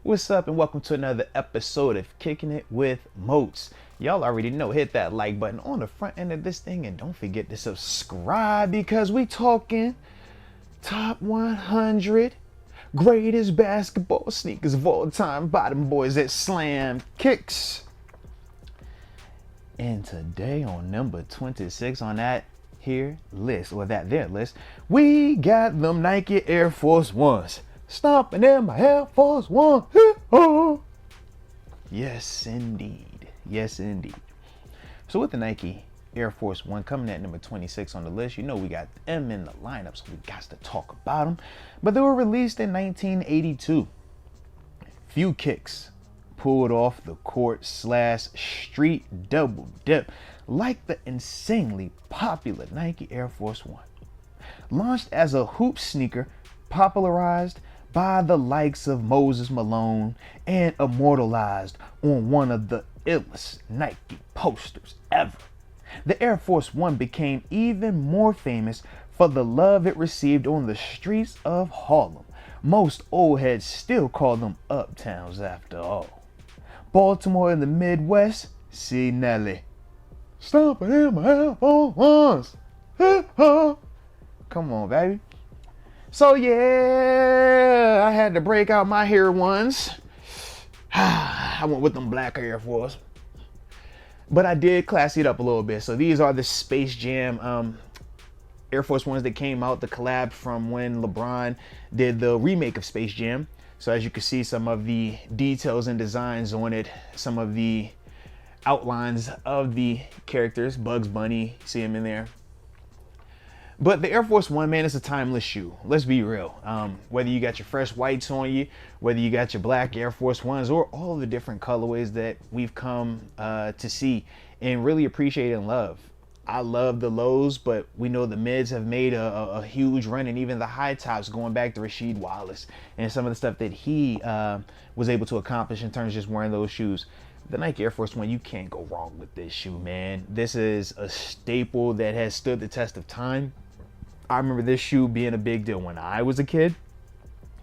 What's up and welcome to another episode of Kicking It with Moats. Y'all already know, hit that like button on the front end of this thing and don't forget to subscribe because we talking top 100 greatest basketball sneakers of all time by them boys at SlamKicks. And today on number 26 on that here list, or that there list, we got them Nike Air Force Ones. Stomping in my Air Force One. Yes, indeed. Yes, indeed. So with the Nike Air Force One coming at number 26 on the list, you know we got them in the lineup, so we got to talk about them. But they were released in 1982. Few kicks pulled off the court / street double dip like the insanely popular Nike Air Force One. Launched as a hoop sneaker, popularized by the likes of Moses Malone and immortalized on one of the illest Nike posters ever. The Air Force One became even more famous for the love it received on the streets of Harlem. Most old heads still call them uptowns after all. Baltimore in the Midwest, see Nelly. Stomping in my Air Force Ones. Come on, baby. So yeah, I had to break out my hair ones. I went with them black Air Force. But I did classy it up a little bit. So these are the Space Jam Air Force Ones that came out, the collab from when LeBron did the remake of Space Jam. So as you can see, some of the details and designs on it, some of the outlines of the characters, Bugs Bunny, see him in there. But the Air Force One, man, is a timeless shoe. Let's be real. Whether you got your fresh whites on you, whether you got your black Air Force Ones, or all the different colorways that we've come to see and really appreciate and love. I love the lows, but we know the mids have made a huge run, and even the high tops going back to Rasheed Wallace and some of the stuff that he was able to accomplish in terms of just wearing those shoes. The Nike Air Force One, you can't go wrong with this shoe, man. This is a staple that has stood the test of time. I remember this shoe being a big deal when I was a kid.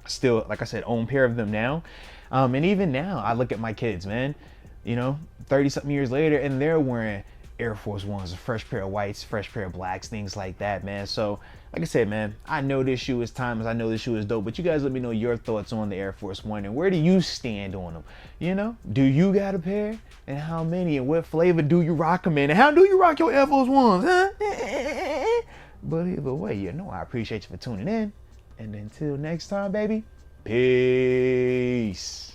Still, like I said, own a pair of them now. And even now, I look at my kids, man, 30-something years later, and they're wearing Air Force Ones, a fresh pair of whites, fresh pair of blacks, things like that, man. So, like I said, man, I know this shoe is timeless. I know this shoe is dope, but you guys let me know your thoughts on the Air Force One and where do you stand on them? Do you got a pair? And how many? And what flavor do you rock them in? And how do you rock your Air Force Ones, huh? But either way, I appreciate you for tuning in. And until next time, baby, peace.